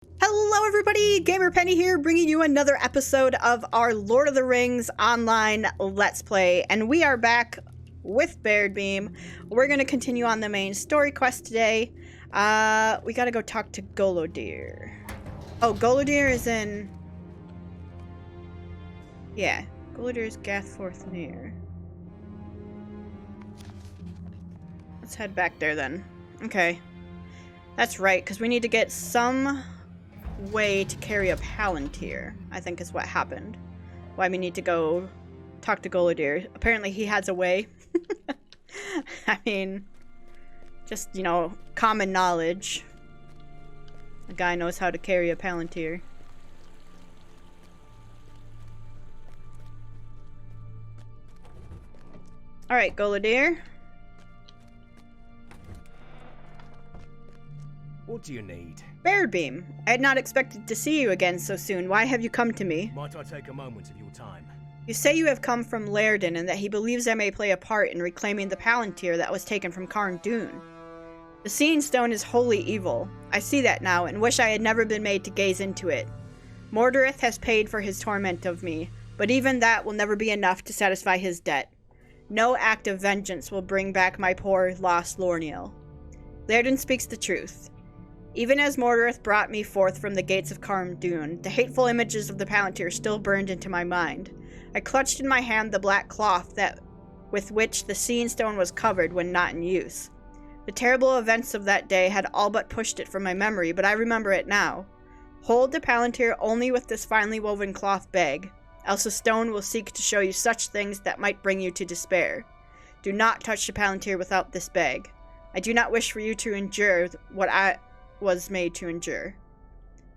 Hello everybody, Gamer Penny here, bringing you another episode of our Lord of the Rings online Let's Play, and we are back with Baradbeam. We're going to continue on the main story quest today. We gotta go talk to Golodir. Oh, Golodir is in... Yeah, Golodir is Gathforth near. Let's head back there then. Okay. That's right, because we need to get some way to carry a Palantir, I think is what happened. Why we need to go talk to Golodir. Apparently he has a way. I mean, just, you know, common knowledge. The guy knows how to carry a Palantir. Alright, Golodir. What do you need? Baradbeam, I had not expected to see you again so soon. Why have you come to me? Might I take a moment of your time? You say you have come from Gladden and that he believes I may play a part in reclaiming the Palantir that was taken from Carn Dûn. The Seeing Stone is wholly evil. I see that now and wish I had never been made to gaze into it. Mordorith has paid for his torment of me, but even that will never be enough to satisfy his debt. No act of vengeance will bring back my poor, lost Lorniel. Gladden speaks the truth. Even as Mordorith brought me forth from the gates of Carn Dûn, the hateful images of the Palantir still burned into my mind. I clutched in my hand the black cloth with which the Seeing Stone was covered when not in use. The terrible events of that day had all but pushed it from my memory, but I remember it now. Hold the Palantir only with this finely woven cloth bag, else the stone will seek to show you such things that might bring you to despair. Do not touch the Palantir without this bag. I do not wish for you to endure what I was made to endure.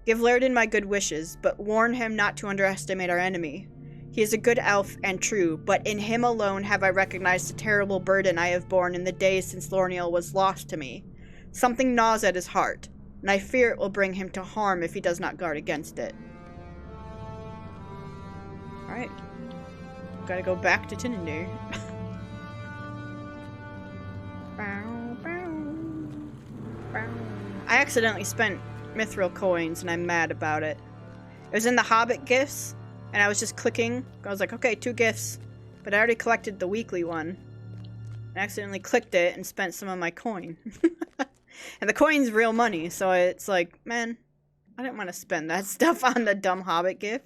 Give Gladden my good wishes, but warn him not to underestimate our enemy. He is a good elf and true, but in him alone have I recognized the terrible burden I have borne in the days since Lorniel was lost to me. Something gnaws at his heart, and I fear it will bring him to harm if he does not guard against it. Alright. Gotta go back to Tinendir. I accidentally spent mithril coins and I'm mad about it. It was in the Hobbit gifts and I was just clicking. I was like, okay, 2 gifts. But I already collected the weekly one. I accidentally clicked it and spent some of my coin. And the coin's real money, so it's like, man, I didn't want to spend that stuff on the dumb Hobbit gift.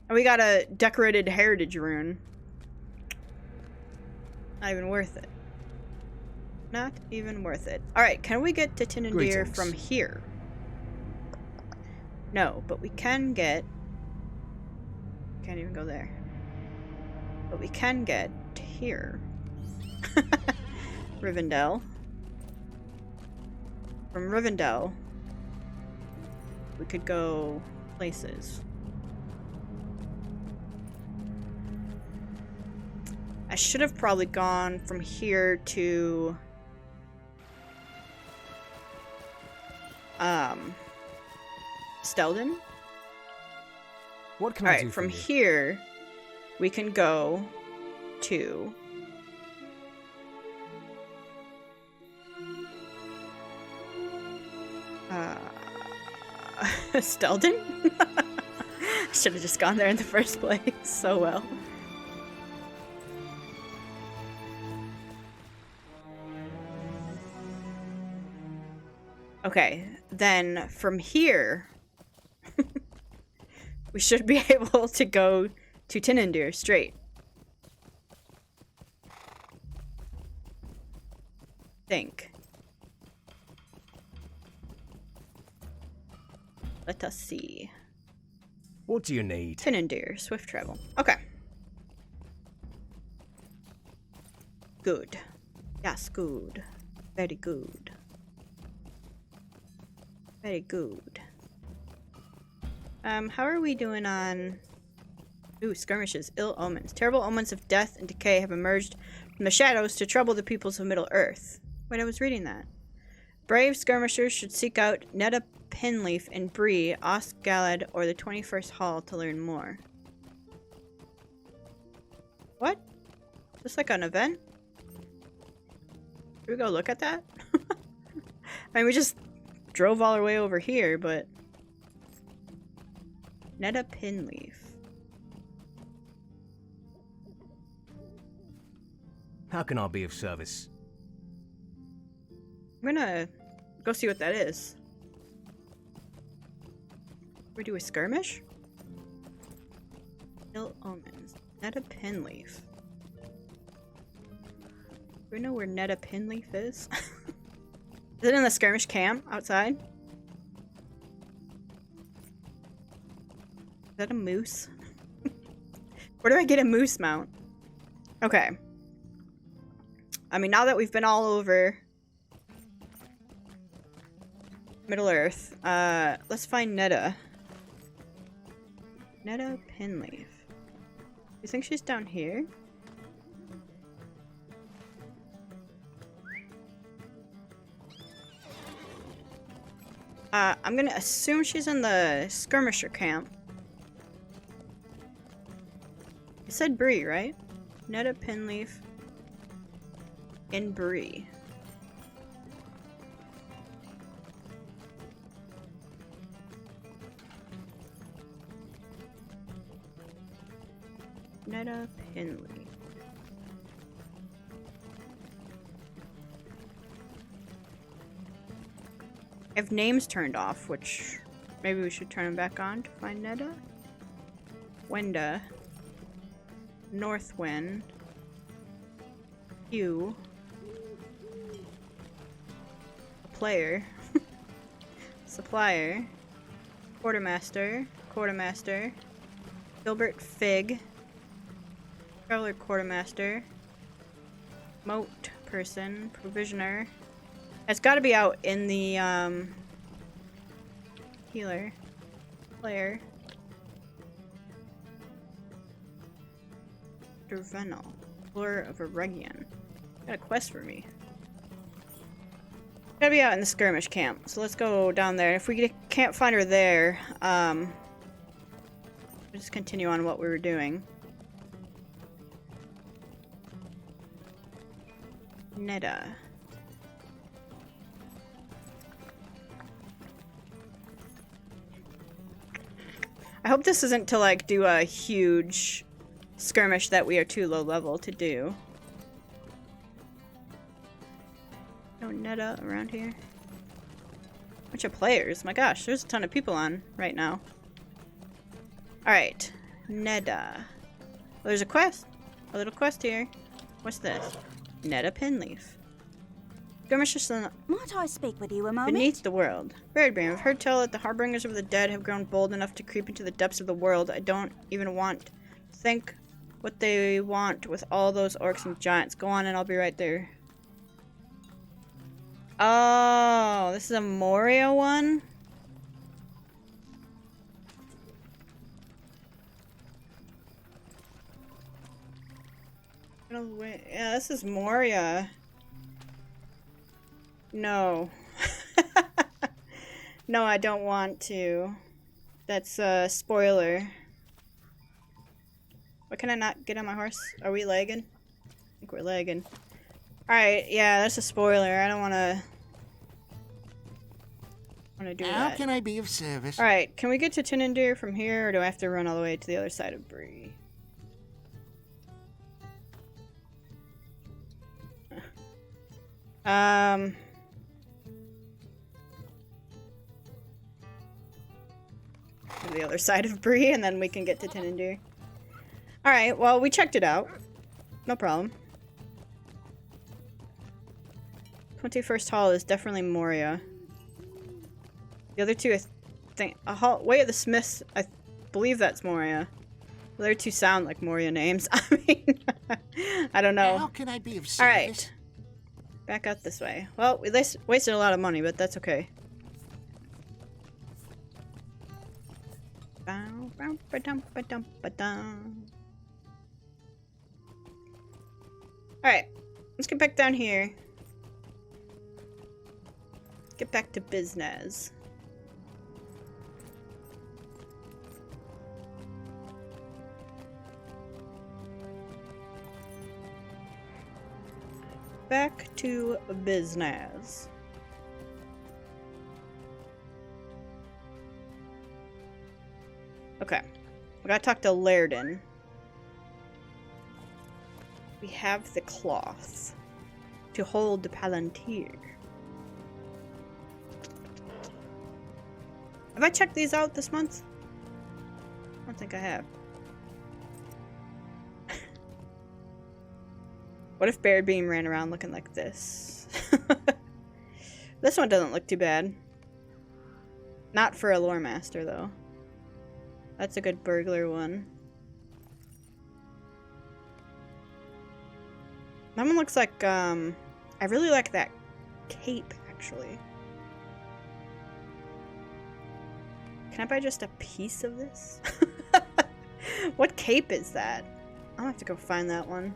And we got a decorated heritage rune. Not even worth it. Not even worth it. Alright, can we get to Tinendir from here? No, but we can get... Can't even go there. But we can get to here. Rivendell. From Rivendell, we could go places. I should have probably gone from here to... Stelden? What can I do from for you? here, we can go to... Stelden? I should have just gone there in the first place so well. Okay, then from here, we should be able to go to Tinendir straight. Think. Let us see. What do you need? Tinendir, swift travel. Okay. Good. Yes, good. Very good. Very good. How are we doing on... Ooh, skirmishes. Ill omens. Terrible omens of death and decay have emerged from the shadows to trouble the peoples of Middle-earth. Wait, I was reading that. Brave skirmishers should seek out Netta Pinleaf in Bree, Osgallad, or the 21st Hall to learn more. What? Is this like an event? Should we go look at that? I mean, we just drove all our way over here, but... Netta Pinleaf. How can I be of service? I'm gonna go see what that is. We do a skirmish? Ill omens. Netta Pinleaf. Do we know where Netta Pinleaf is? Is it in the skirmish camp outside? Is that a moose? Where do I get a moose mount? Okay. I mean, now that we've been all over Middle Earth, let's find Netta. Netta Pinleaf. You think she's down here? I'm gonna assume she's in the skirmisher camp. You said Bree, right? Netta Pinleaf in Bree. Netta Pinleaf. I have names turned off, which maybe we should turn them back on to find Netta. Wenda. Northwind. Hugh. Player. Supplier. Quartermaster. Quartermaster. Gilbert Fig. Traveler Quartermaster. Moat person. Provisioner. It's gotta be out in the, healer. Player. Dervenal. Explorer of Eregion. Got a quest for me. Gotta be out in the skirmish camp, so let's go down there. If we can't find her there, we'll just continue on what we were doing. Netta. I hope this isn't to, like, do a huge skirmish that we are too low level to do. No Netta around here. Bunch of players. My gosh, there's a ton of people on right now. Alright. Netta. Well, there's a quest. A little quest here. What's this? Netta Pinleaf. Skirmishes Might I speak with you a moment? beneath the world. Baradbeam, I've heard tell that the harbingers of the dead have grown bold enough to creep into the depths of the world. I don't even want to think what they want with all those orcs and giants. Go on and I'll be right there. Oh, this is a Moria one? Yeah, this is Moria. No. No, I don't want to. That's a spoiler. Why can I not get on my horse? Are we lagging? I think we're lagging. Alright, yeah, that's a spoiler. I don't wanna do that. How can I be of service? Alright, can we get to Tinandir from here, or do I have to run all the way to the other side of Bree? To the other side of Bree, and then we can get to Tinandir. Alright, well, we checked it out. No problem. 21st Hall is definitely Moria. The other two, I think... Way of the Smiths, I believe that's Moria. The other two sound like Moria names. I mean, I don't know. How can I be of service? Alright. Back out this way. Well, we wasted a lot of money, but that's okay. Alright. Let's get back down here. Get back to business. Back to business. Okay. We gotta talk to Lærden. We have the cloth to hold the palantir. Have I checked these out this month? I don't think I have. What if Baradbeam ran around looking like this? This one doesn't look too bad. Not for a lore master, though. That's a good burglar one. That one looks like, I really like that cape, actually. Can I buy just a piece of this? What cape is that? I'll have to go find that one.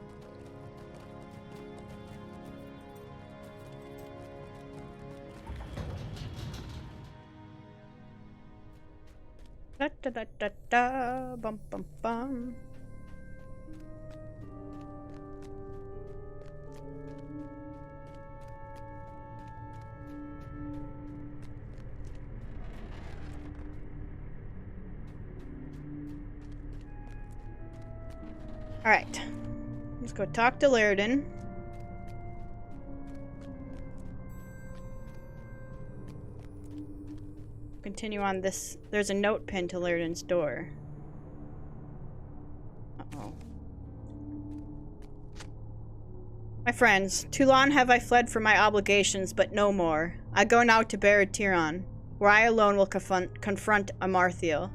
Da da da da da, bum bum bum. Alright. Let's go talk to Lærden. Continue on this. There's a note pinned to Lærden's door. Uh-oh. My friends, too long have I fled from my obligations, but no more. I go now to Baradbeam, where I alone will confront Amarthiel.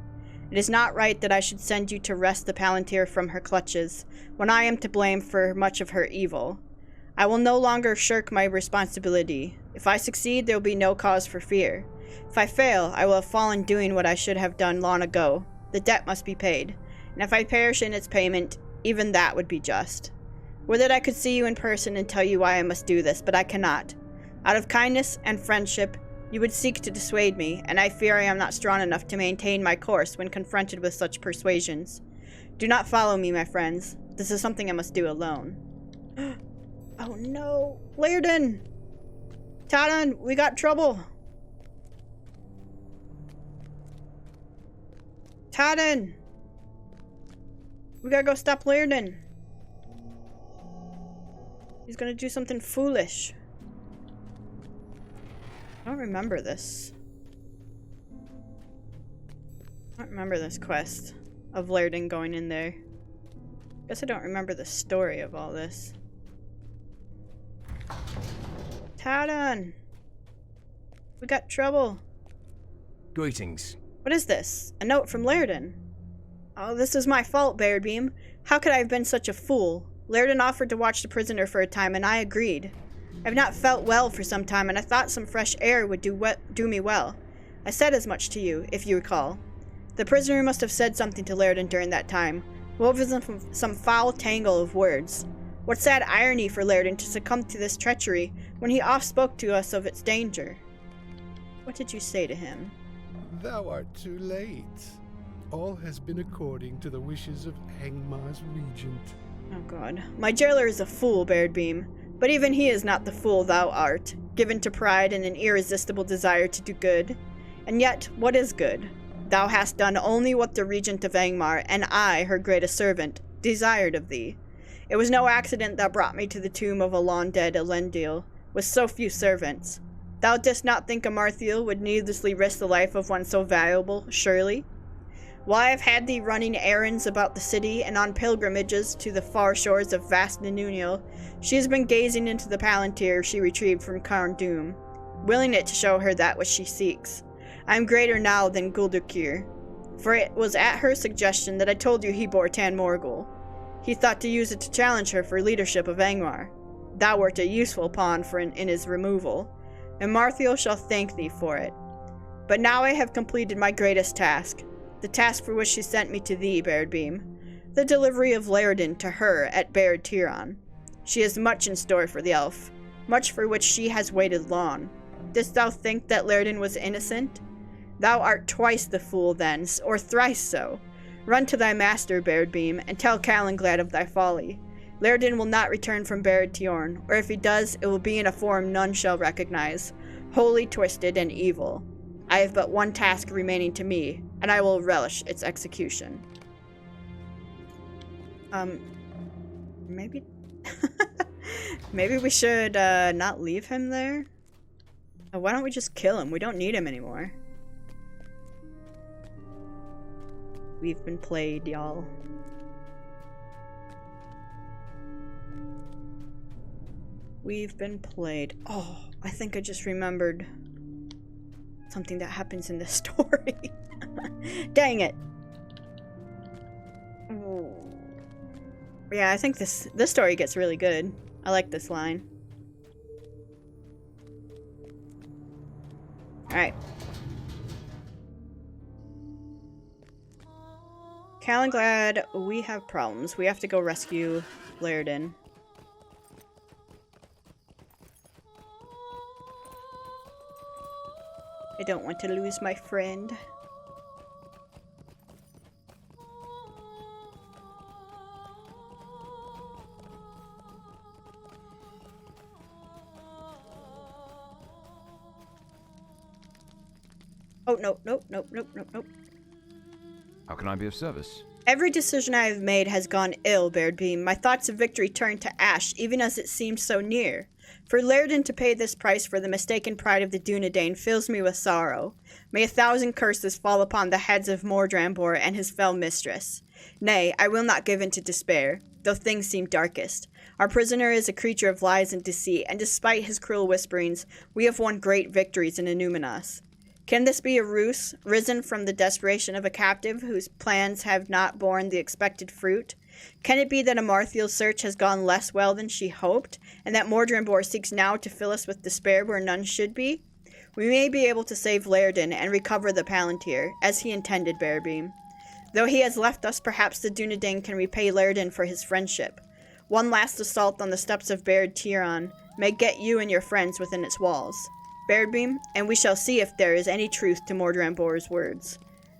It is not right that I should send you to wrest the palantir from her clutches, when I am to blame for much of her evil. I will no longer shirk my responsibility. If I succeed, there will be no cause for fear. If I fail, I will have fallen doing what I should have done long ago. The debt must be paid, and if I perish in its payment, even that would be just. Would that I could see you in person and tell you why I must do this, but I cannot. Out of kindness and friendship, you would seek to dissuade me, and I fear I am not strong enough to maintain my course when confronted with such persuasions. Do not follow me, my friends. This is something I must do alone. Oh no! Lærden! Taran, we got trouble! Taran! We gotta go stop Lærden. He's gonna do something foolish. I don't remember this. I don't remember this quest of Lærden going in there. Guess I don't remember the story of all this. Taran! We got trouble. Greetings. What is this? A note from Lærden. Oh, this is my fault, Baradbeam. How could I have been such a fool? Lærden offered to watch the prisoner for a time, and I agreed. I've not felt well for some time, and I thought some fresh air would do me well. I said as much to you, if you recall. The prisoner must have said something to Lærden during that time, woven from some foul tangle of words. What sad irony for Lærden to succumb to this treachery when he oft spoke to us of its danger. What did you say to him? Thou art too late. All has been according to the wishes of Angmar's regent. Oh god. My jailer is a fool, Baradbeam. But even he is not the fool thou art, given to pride and an irresistible desire to do good. And yet, what is good? Thou hast done only what the regent of Angmar, and I, her greatest servant, desired of thee. It was no accident that brought me to the tomb of a long-dead Elendil, with so few servants. Thou didst not think Amarthiel would needlessly risk the life of one so valuable, surely? While I have had thee running errands about the city and on pilgrimages to the far shores of vast Nanuniel, she has been gazing into the palantir she retrieved from Carn Dûm, willing it to show her that which she seeks. I am greater now than Guldukir, for it was at her suggestion that I told you he bore Tan Morgul. He thought to use it to challenge her for leadership of Angmar. Thou wert a useful pawn in his removal, and Amarthiel shall thank thee for it. But now I have completed my greatest task, the task for which she sent me to thee, Baradbeam, the delivery of Lærden to her at Baradbeam. She has much in store for the elf, much for which she has waited long. Didst thou think that Lærden was innocent? Thou art twice the fool then, or thrice so. Run to thy master, Baradbeam, and tell Calenglad of thy folly. Lærden will not return from Baradbeam, or if he does, it will be in a form none shall recognize, wholly twisted and evil. I have but one task remaining to me, and I will relish its execution. Maybe... Maybe we should, not leave him there? Why don't we just kill him? We don't need him anymore. We've been played, y'all. We've been played. Oh, I think I just remembered something that happens in this story. Dang it. Yeah, I think this story gets really good. I like this line. Alright. Cal and Glad, we have problems. We have to go rescue Gladden. I don't want to lose my friend. Oh, nope, nope, nope, nope, nope, nope. How can I be of service? Every decision I have made has gone ill, Baradbeam. My thoughts of victory turned to ash, even as it seemed so near. For Gladden to pay this price for the mistaken pride of the Dunedain fills me with sorrow. May 1,000 curses fall upon the heads of Mordrambor and his fell mistress. Nay, I will not give in to despair, though things seem darkest. Our prisoner is a creature of lies and deceit, and despite his cruel whisperings, we have won great victories in Innuminas. Can this be a ruse, risen from the desperation of a captive whose plans have not borne the expected fruit? Can it be that Amarthiel's search has gone less well than she hoped, and that Mordrambor seeks now to fill us with despair where none should be? We may be able to save Gladden and recover the Palantir, as he intended, Baradbeam. Though he has left us, perhaps the Dunedain can repay Gladden for his friendship. One last assault on the steps of Baradtiron may get you and your friends within its walls. Baradbeam, and we shall see if there is any truth to Mordrambor's words.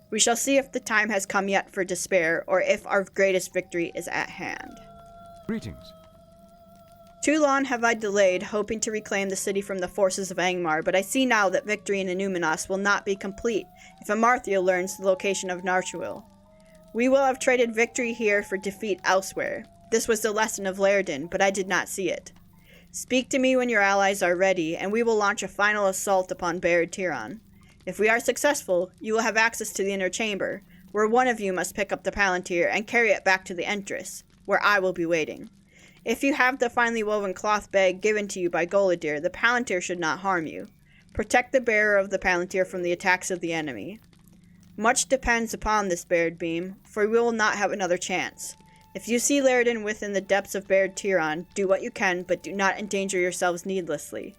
We shall see if the time has come yet for despair, or if our greatest victory is at hand. Greetings. Too long have I delayed, hoping to reclaim the city from the forces of Angmar, but I see now that victory in Innuminas will not be complete if Amarthiel learns the location of Narchuil. We will have traded victory here for defeat elsewhere. This was the lesson of Gladden, but I did not see it. Speak to me when your allies are ready, and we will launch a final assault upon Baradtiron. If we are successful, you will have access to the inner chamber, where one of you must pick up the Palantir and carry it back to the Entrance, where I will be waiting. If you have the finely woven cloth bag given to you by Goladir, the Palantir should not harm you. Protect the bearer of the Palantir from the attacks of the enemy. Much depends upon this Baradbeam, for we will not have another chance. If you see Gladden within the depths of Baradtiron, do what you can, but do not endanger yourselves needlessly.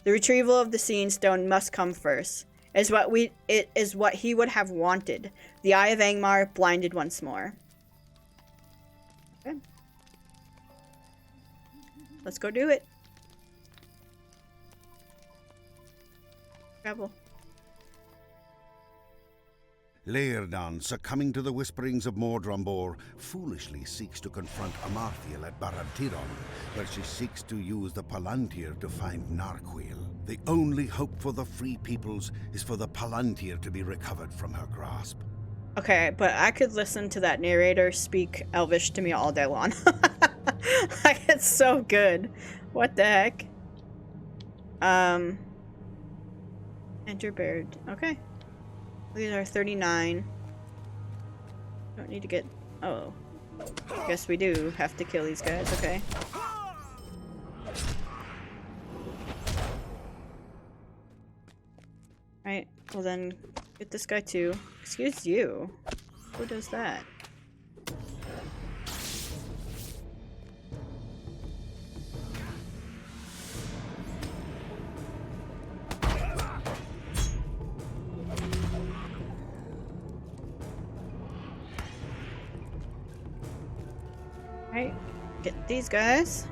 The retrieval of the Seeing Stone must come first. It is what he would have wanted. The Eye of Angmar blinded once more. Okay. Let's go do it. Travel. Gladden, succumbing to the whisperings of Mordrambor, foolishly seeks to confront Amarthiel at Baradtiron, where she seeks to use the Palantir to find Narchuil. The only hope for the free peoples is for the Palantir to be recovered from her grasp. Okay, but I could listen to that narrator speak Elvish to me all day long. Like, it's so good. What the heck? Enter Baird. Okay. These are 39. Don't need to get... Oh. Guess we do have to kill these guys. Okay. Right. Well then, get this guy too. Excuse you. Who does that? Right, get these guys.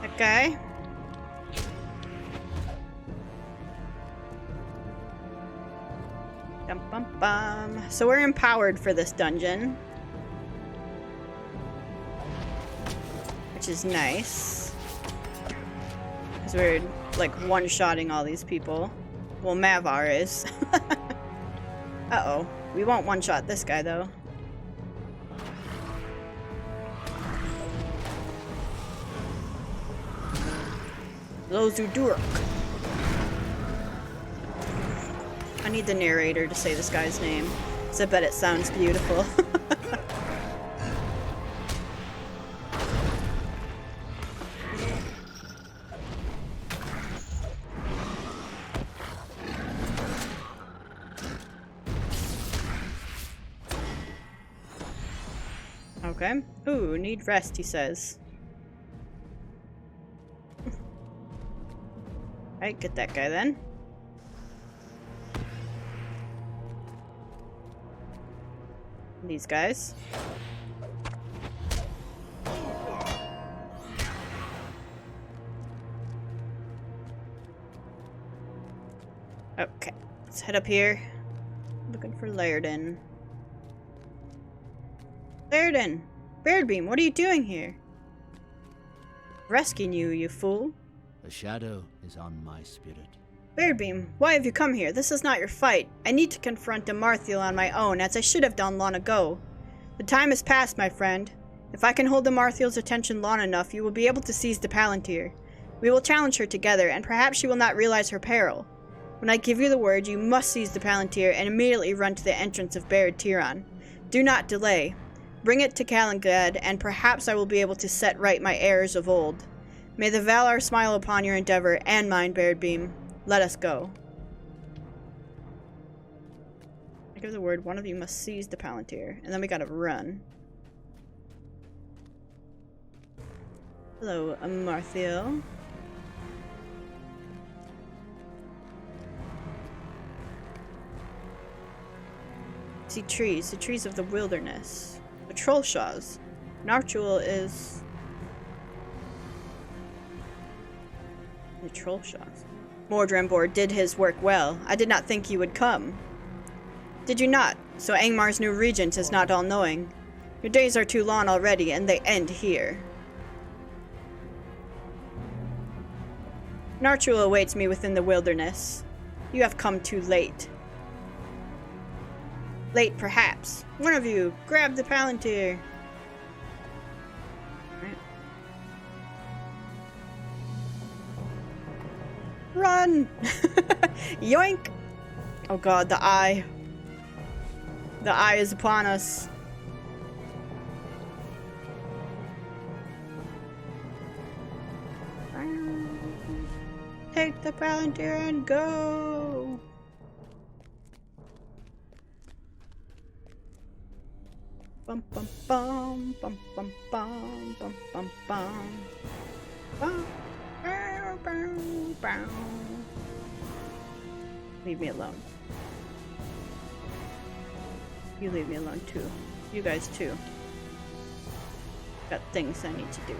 That guy. Bum, bum, bum. So we're empowered for this dungeon, which is nice. Because we're, like, one-shotting all these people. Well, Mavar is. Uh-oh. We won't one-shot this guy, though. Lozudurk. I need the narrator to say this guy's name, because I bet it sounds beautiful. Okay. Ooh, need rest, he says. Alright, get that guy then. These guys. Okay, let's head up here. Looking for Lairdin. Lairdin! Baradbeam, what are you doing here? Rescuing you, you fool. A shadow is on my spirit. Baradbeam, why have you come here? This is not your fight. I need to confront Amarthiel on my own, as I should have done long ago. The time has passed, my friend. If I can hold Amarthiel's attention long enough, you will be able to seize the Palantir. We will challenge her together, and perhaps she will not realize her peril. When I give you the word, you must seize the Palantir and immediately run to the entrance of Baradtiron. Do not delay. Bring it to Calangad, and perhaps I will be able to set right my errors of old. May the Valar smile upon your endeavor, and mine, Baradbeam. Let us go. I give the word, one of you must seize the Palantir, and then we gotta run. Hello, Amarthiel. See trees, the trees of the wilderness. The Trollshaws. Narchuel is... the Trollshaws. Mordrambor did his work well. I did not think you would come. Did you not? So Angmar's new regent is not all-knowing. Your days are too long already, and they end here. Narchuel awaits me within the wilderness. You have come too late. Late, perhaps. One of you, grab the Palantir. Right. Run! Yoink! Oh god, the eye. The eye is upon us. Take the Palantir and go! Bum bum bum bum bum bum bum bum bum bum bum bum bum. Leave me alone. You leave me alone too. You guys too. Got things I need to do.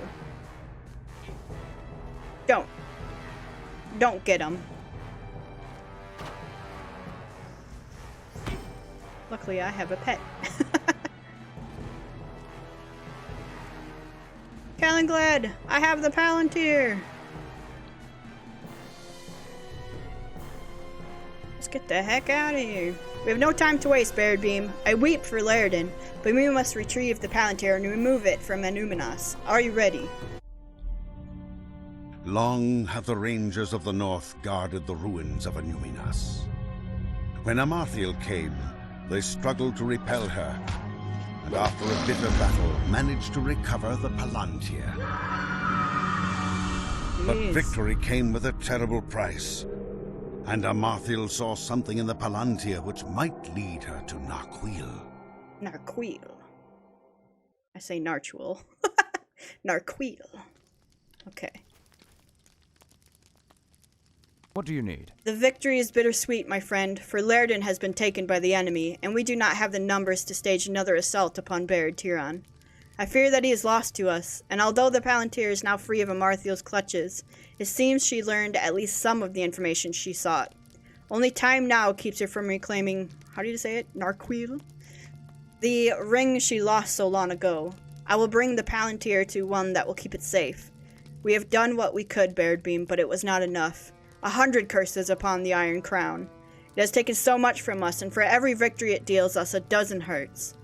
Don't get them. Luckily, I have a pet. Calangad, I have the Palantir. Let's get the heck out of here. We have no time to waste, Baradbeam. I weep for Lairdin, but we must retrieve the Palantir and remove it from Anuminas. Are you ready? Long have the rangers of the north guarded the ruins of Anuminas. When Amarthiel came, they struggled to repel her, and after a bitter battle, managed to recover the Palantir. But victory came with a terrible price, and Amarthiel saw something in the Palantir which might lead her to Narquil. Narquil. I say Narchuel. Narquil. Okay. What do you need? The victory is bittersweet, my friend, for Lairdin has been taken by the enemy, and we do not have the numbers to stage another assault upon Baradtiron. I fear that he is lost to us, and although the Palantir is now free of Amarthiel's clutches, it seems she learned at least some of the information she sought. Only time now keeps her from reclaiming, how do you say it, Narquil? The ring she lost so long ago. I will bring the Palantir to one that will keep it safe. We have done what we could, Baradbeam, but it was not enough. 100 curses upon the Iron Crown. It has taken so much from us, and for every victory it deals us, a dozen hurts.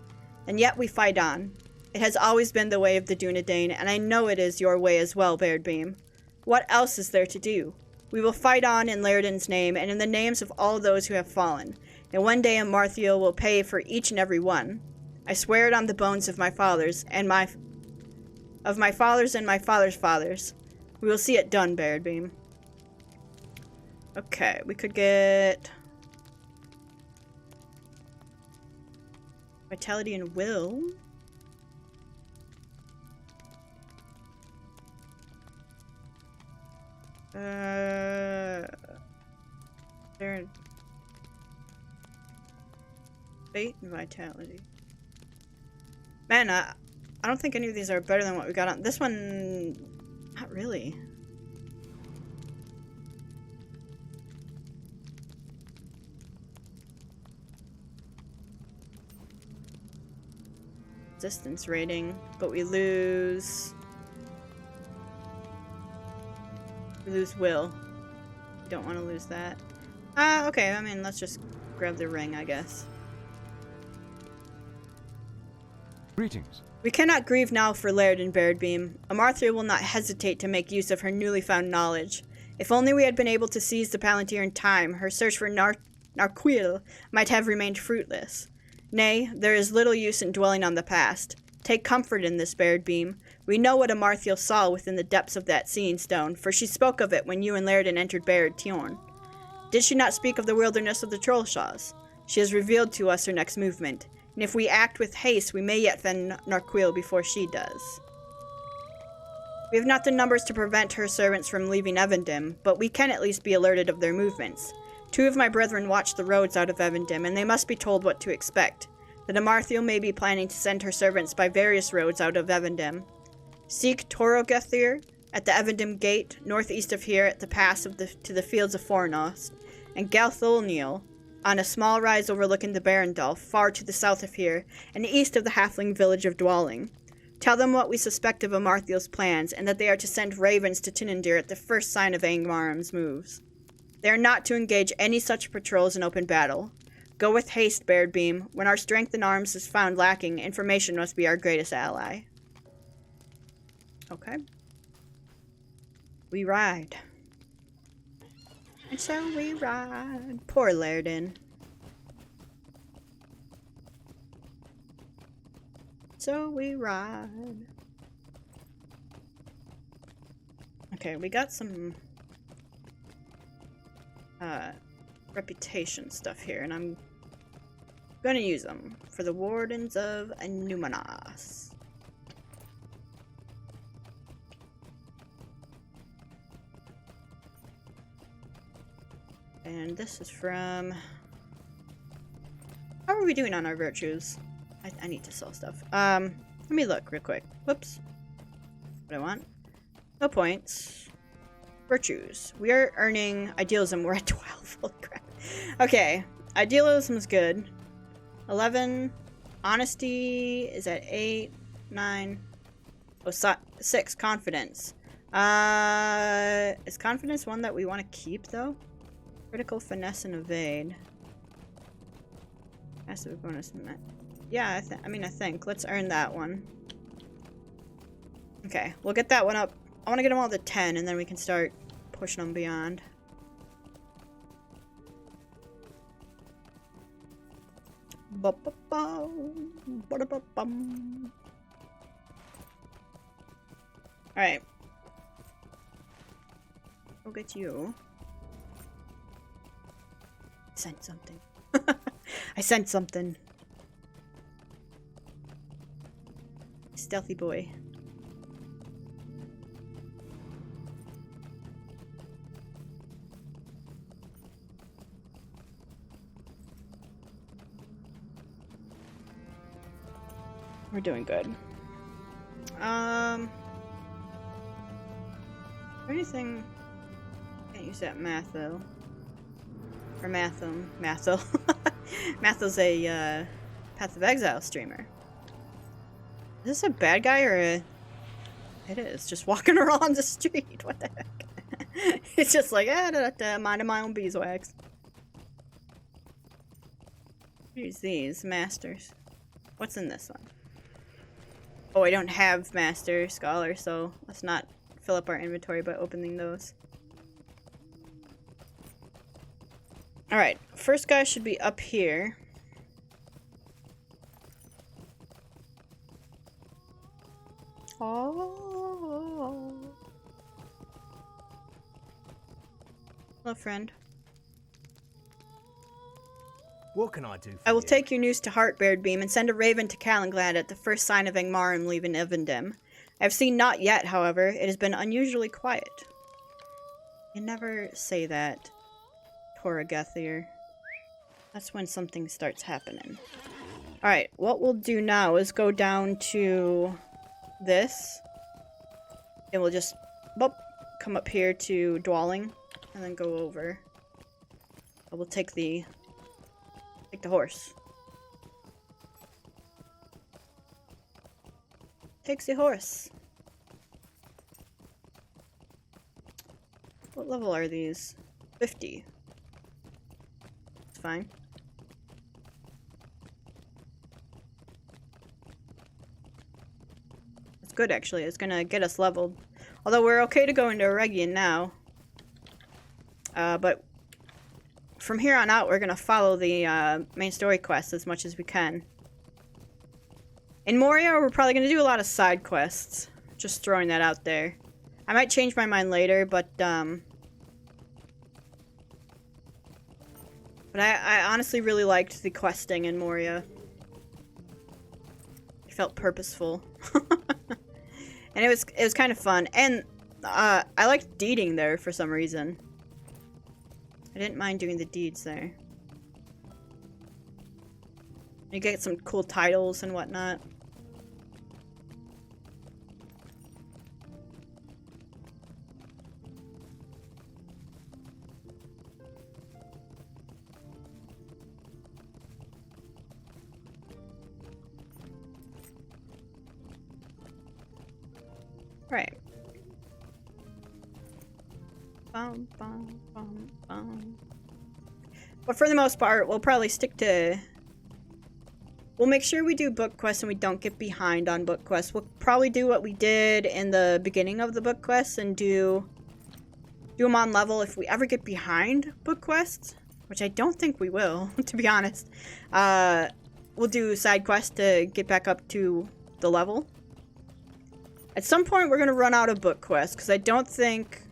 And yet we fight on. It has always been the way of the Dunedain, and I know it is your way as well, Baradbeam. What else is there to do? We will fight on in Lairdin's name, and in the names of all those who have fallen. And one day Amarthiel will pay for each and every one. I swear it on the bones of my fathers, and my father's fathers. We will see it done, Baradbeam. Okay, we could get vitality and will. There. Fate and vitality. Man, I don't think any of these are better than what we got on this one. Not really. Resistance rating, but we lose will. We don't want to lose that. Okay, I mean, let's just grab the ring, I guess. Greetings. We cannot grieve now for Lairdin, Baradbeam. Amarthiel will not hesitate to make use of her newly found knowledge. If only we had been able to seize the Palantir in time, her search for Narquil might have remained fruitless. Nay, there is little use in dwelling on the past. Take comfort in this, Baradbeam. We know what Amarthiel saw within the depths of that seeing stone, for she spoke of it when you and Lairdin entered Barad Tiorn. Did she not speak of the wilderness of the Trollshaws? She has revealed to us her next movement, and if we act with haste, we may yet fend Narquil before she does. We have not the numbers to prevent her servants from leaving Evendim, but we can at least be alerted of their movements. 2 of my brethren watch the roads out of Evendim, and they must be told what to expect. That Amarthiel may be planning to send her servants by various roads out of Evendim. Seek Torogethir at the Evendim Gate, northeast of here at the pass to the fields of Fornost, and Galtholniel on a small rise overlooking the Barandal, far to the south of here, and east of the halfling village of Dwalling. Tell them what we suspect of Amarthiel's plans, and that they are to send ravens to Tinandir at the first sign of Angmar's moves. They are not to engage any such patrols in open battle. Go with haste, Baradbeam. When our strength in arms is found lacking, information must be our greatest ally. Okay. We ride. And so we ride. Poor Lairdin. So we ride. Okay, we got some reputation stuff here, and I'm gonna use them for the Wardens of Numanos. And this is from... How are we doing on our virtues? I need to sell stuff. Let me look real quick. Whoops. What I want? No points. Virtues. We are earning idealism. We're at 12. Holy crap. Okay. Idealism is good. 11. Honesty is at 8. 9. Oh, 6. Confidence. Is confidence one that we want to keep, though? Critical, finesse, and evade. Massive bonus in that. Yeah, I think. Let's earn that one. Okay, we'll get that one up. I want to get them all to 10, and then we can start pushing them beyond. Alright. We'll get you. I sent something. I sent something. Stealthy boy. We're doing good. Anything? Can't use that math though. Or Mathil. Mathil's a Path of Exile streamer. Is this a bad guy or a It is, just walking around the street. What the heck? It's just like, minding my own beeswax. Here's these, masters. What's in this one? Oh, I don't have master, scholar, so let's not fill up our inventory by opening those. Alright, first guy should be up here. Oh. Hello, friend. What can I do for I will you? take your news to heart, Baradbeam, and send a raven to Callanglad at the first sign of Angmarim leaving Evendim. I have seen naught yet, however. It has been unusually quiet. You never say that, Toragethir. That's when something starts happening. Alright, what we'll do now is go down to this. And we'll just come up here to Dwelling, and then go over. I will take the horse. Takes the horse. What level are these? 50. It's fine. That's good, actually. It's gonna get us leveled. Although we're okay to go into Eregion now. But from here on out, we're gonna follow the main story quest as much as we can. In Moria, we're probably gonna do a lot of side quests. Just throwing that out there. I might change my mind later, but I honestly really liked the questing in Moria. It felt purposeful. And it was kind of fun. And I liked deeding there for some reason. I didn't mind doing the deeds there. You get some cool titles and whatnot. Right. Bum, bum, bum, bum. But for the most part, we'll probably stick to... We'll make sure we do book quests and we don't get behind on book quests. We'll probably do what we did in the beginning of the book quests and do them on level if we ever get behind book quests. Which I don't think we will, to be honest. We'll do side quests to get back up to the level. At some point, we're going to run out of book quests, because I don't think...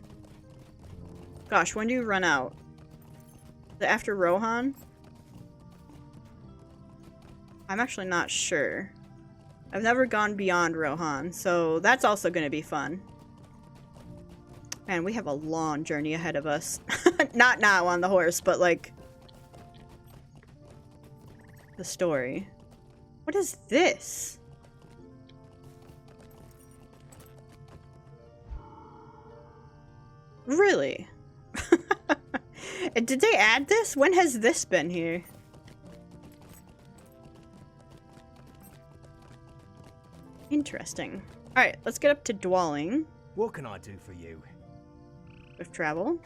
Gosh, when do you run out? Is it after Rohan? I'm actually not sure. I've never gone beyond Rohan, so that's also going to be fun. Man, we have a long journey ahead of us. Not now on the horse, but like... the story. What is this? Really? Did they add this? When has this been here? Interesting. Alright, let's get up to Dwelling. What can I do for you? With travel.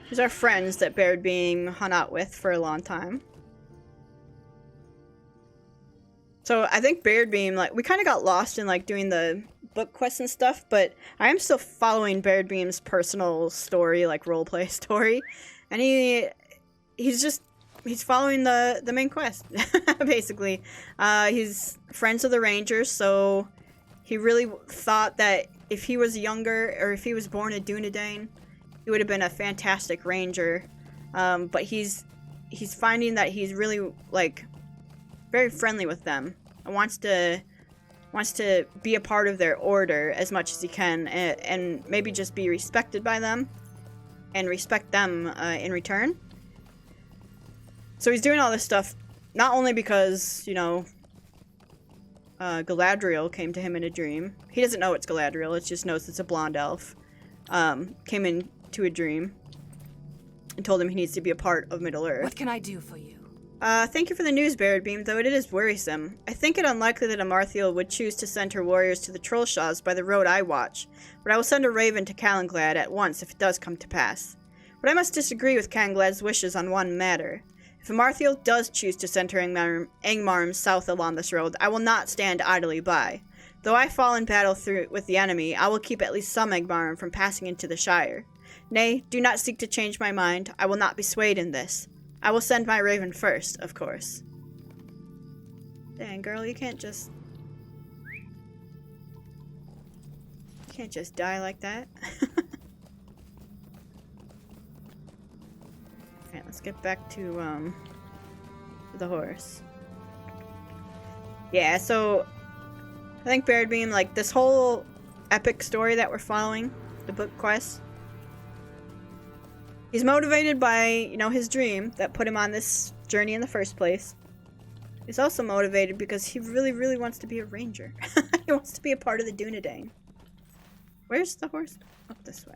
These are friends that Baradbeam hung out with for a long time. So I think Baradbeam, like, we kind of got lost in like doing the book quests and stuff, but I am still following Baradbeam's personal story, like roleplay story, and he's following the main quest, basically. He's friends with the Rangers, so he really thought that if he was younger, or if he was born a Dunedain, he would have been a fantastic ranger. But he's finding that he's really like very friendly with them and wants to be a part of their order as much as he can, and maybe just be respected by them and respect them in return. So he's doing all this stuff not only because, you know, Galadriel came to him in a dream. He doesn't know it's Galadriel, it just knows it's a blonde elf. Came into a dream and told him he needs to be a part of Middle-earth. What can I do for you? Thank you for the news, Baradbeam, though it is worrisome. I think it unlikely that Amarthiel would choose to send her warriors to the Trollshaws by the road I watch, but I will send a raven to Calenglad at once if it does come to pass. But I must disagree with Calenglad's wishes on one matter. If Amarthiel does choose to send her Angmarm south along this road, I will not stand idly by. Though I fall in battle with the enemy, I will keep at least some Angmarm from passing into the Shire. Nay, do not seek to change my mind. I will not be swayed in this. I will send my raven first, of course. Dang, girl, you can't just die like that. Alright, let's get back to the horse. Yeah, so I think Baradbeam, like, this whole epic story that we're following, the book quest, he's motivated by, you know, his dream that put him on this journey in the first place. He's also motivated because he really, really wants to be a ranger. He wants to be a part of the Dunedain. Where's the horse? Up this way.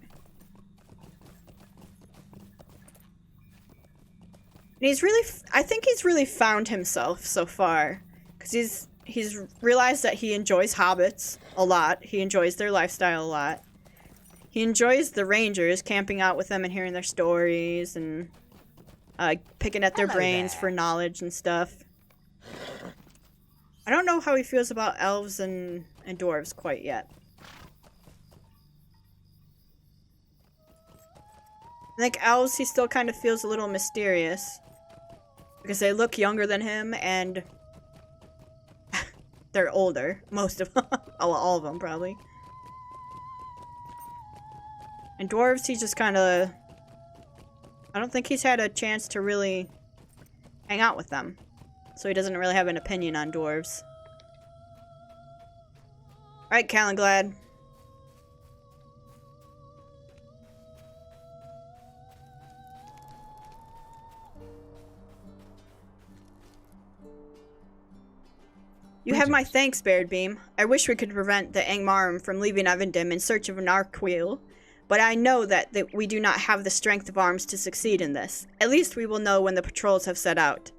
And he's really, I think he's really found himself so far. Because he's realized that he enjoys hobbits a lot. He enjoys their lifestyle a lot. He enjoys the rangers, camping out with them and hearing their stories and picking at their brains for knowledge and stuff. I don't know how he feels about elves and dwarves quite yet. I think elves, he still kind of feels a little mysterious. Because they look younger than him and they're older. Most of them. All of them, probably. And dwarves, he just kind of... I don't think he's had a chance to really hang out with them. So he doesn't really have an opinion on dwarves. Alright, Calenglad. You have my thanks, Baradbeam. I wish we could prevent the Angmarm from leaving Evendim in search of an Narquil, but I know that we do not have the strength of arms to succeed in this. At least we will know when the patrols have set out.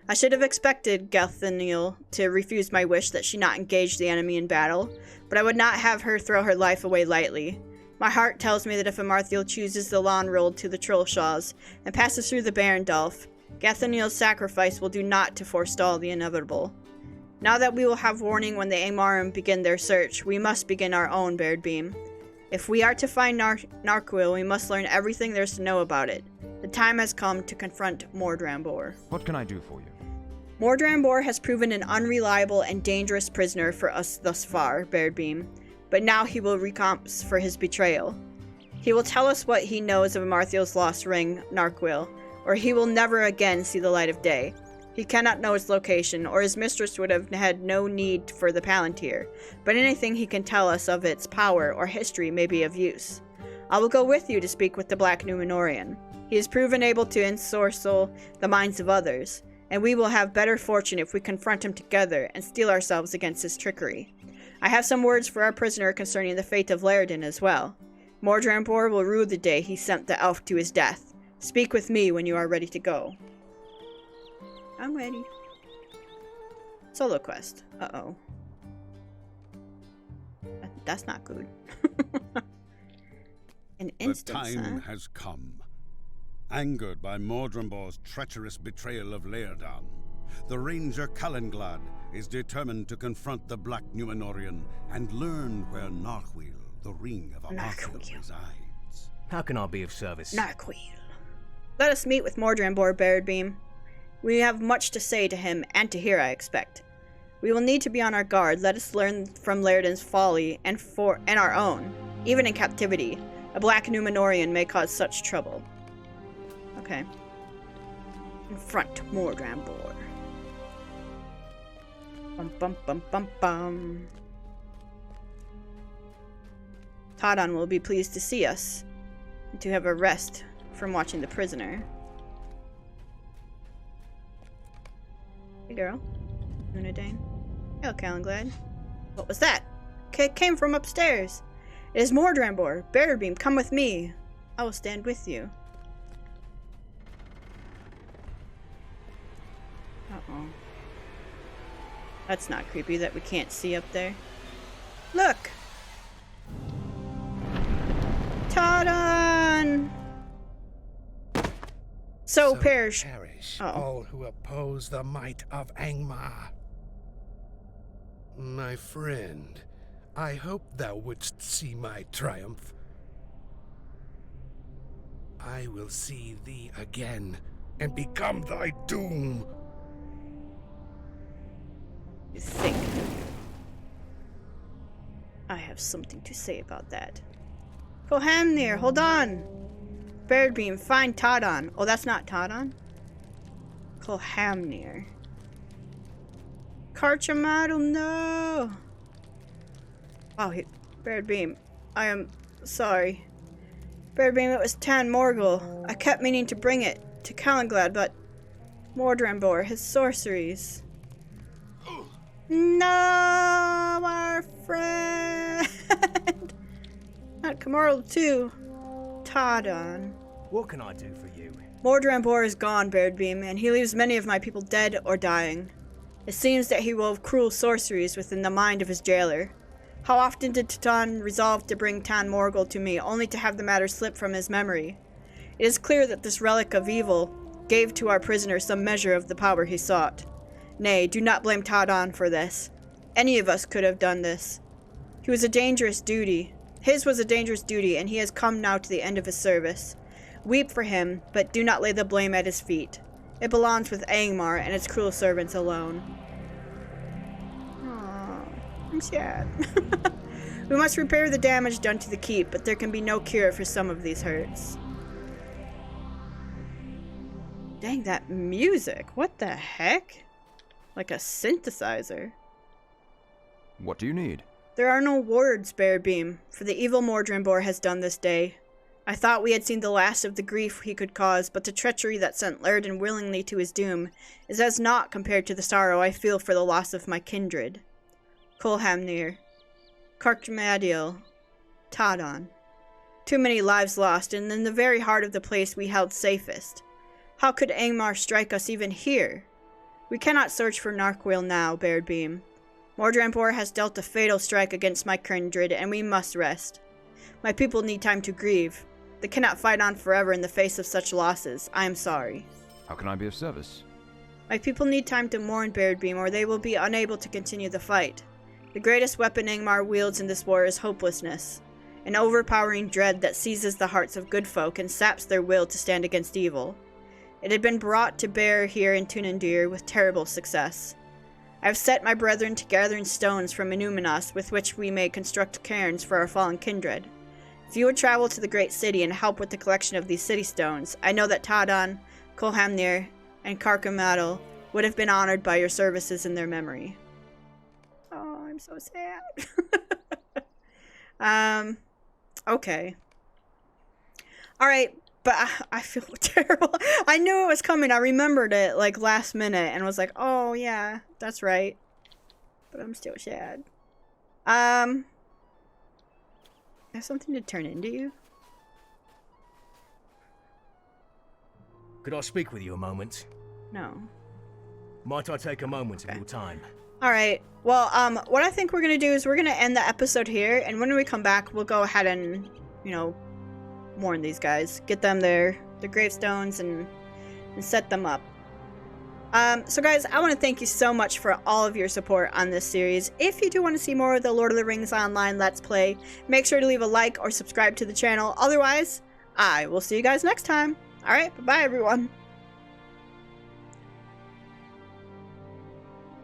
I should have expected Gelthiniel to refuse my wish that she not engage the enemy in battle, but I would not have her throw her life away lightly. My heart tells me that if Amarthiel chooses the Lawn Road to the Trollshaws and passes through the Barendalf, Gelthiniel's sacrifice will do naught to forestall the inevitable. Now that we will have warning when the Angmarm begin their search, we must begin our own, Baradbeam. If we are to find Narquil, we must learn everything there is to know about it. The time has come to confront Mordrambor. What can I do for you? Mordrambor has proven an unreliable and dangerous prisoner for us thus far, Baradbeam, but now he will recompense for his betrayal. He will tell us what he knows of Amarthiel's lost ring, Narquil, or he will never again see the light of day. He cannot know its location, or his mistress would have had no need for the Palantir, but anything he can tell us of its power or history may be of use. I will go with you to speak with the Black Numenorian. He has proven able to ensorcel the minds of others, and we will have better fortune if we confront him together and steel ourselves against his trickery. I have some words for our prisoner concerning the fate of Lairdin as well. Mordrambor will rue the day he sent the elf to his death. Speak with me when you are ready to go. I'm ready. Solo quest. Uh-oh. That's not good. An instance, The time has come. Angered by Mordrambor's treacherous betrayal of Lairdin, the ranger Calenglad is determined to confront the Black Numenorian and learn where Narquil, the ring of Amarthiel, resides. How can I be of service? Narquil. Let us meet with Mordrambor, Baradbeam. We have much to say to him and to hear, I expect. We will need to be on our guard. Let us learn from Lairdin's folly and our own. Even in captivity, a Black Numenorian may cause such trouble. Okay. Confront Mordrambor. Bum bum bum bum bum. Tadon will be pleased to see us and to have a rest from watching the prisoner. Hey girl. Dunedain. Hello, Calenglad. What was that? It came from upstairs. It is Mordrambor. Baradbeam, come with me. I will stand with you. That's not creepy that we can't see up there. Look! Ta-da! So perish. all who oppose the might of Angmar. My friend, I hope thou wouldst see my triumph. I will see thee again and become thy doom. You think? I have something to say about that. Kohamnir, hold on! Baradbeam, find Tadon. Oh, that's not Tadon? Kohamnir. Karchamaru, no! Oh, Baradbeam, I am sorry. Baradbeam, it was Tan Morgul. I kept meaning to bring it to Calenglad, but Mordrambor, his sorceries. No, our friend! Not Kamarl too. Tadon. What can I do for you? Mordrambor is gone, Baradbeam, and he leaves many of my people dead or dying. It seems that he wove cruel sorceries within the mind of his jailer. How often did Tadon resolve to bring Tan Morgul to me, only to have the matter slip from his memory? It is clear that this relic of evil gave to our prisoner some measure of the power he sought. Nay, do not blame Tadon for this. Any of us could have done this. His was a dangerous duty, and he has come now to the end of his service. Weep for him, but do not lay the blame at his feet. It belongs with Angmar and its cruel servants alone. Aww, I'm sad. We must repair the damage done to the keep, but there can be no cure for some of these hurts. Dang, that music! What the heck? Like a synthesizer. What do you need? There are no words, Baradbeam, for the evil Mordrambor has done this day. I thought we had seen the last of the grief he could cause, but the treachery that sent Lyrden willingly to his doom is as naught compared to the sorrow I feel for the loss of my kindred. Kolhamnir, Karkmadiel, Tadon. Too many lives lost, and in the very heart of the place we held safest. How could Angmar strike us even here? We cannot search for Narquil now, Baradbeam. Mordrambor has dealt a fatal strike against my kindred, and we must rest. My people need time to grieve. They cannot fight on forever in the face of such losses. I am sorry. How can I be of service? My people need time to mourn, Baradbeam, or they will be unable to continue the fight. The greatest weapon Angmar wields in this war is hopelessness, an overpowering dread that seizes the hearts of good folk and saps their will to stand against evil. It had been brought to bear here in Tunandir with terrible success. I have set my brethren to gathering stones from Inuminas with which we may construct cairns for our fallen kindred. If you would travel to the great city and help with the collection of these city stones, I know that Tadon, Kolhamnir, and Karkamadel would have been honored by your services in their memory. Oh, I'm so sad. Okay. Alright, but I feel terrible. I knew it was coming. I remembered it, like, last minute and was like, oh, yeah, that's right. But I'm still sad. I have something to turn into you? Could I speak with you a moment? No. Might I take a moment of your time? Alright, well, what I think we're gonna do is we're gonna end the episode here, and when we come back, we'll go ahead and, you know, mourn these guys. Get them their gravestones and set them up. So guys, I want to thank you so much for all of your support on this series. If you do want to see more of the Lord of the Rings Online Let's Play, make sure to leave a like or subscribe to the channel. Otherwise, I will see you guys next time. Alright, bye-bye everyone.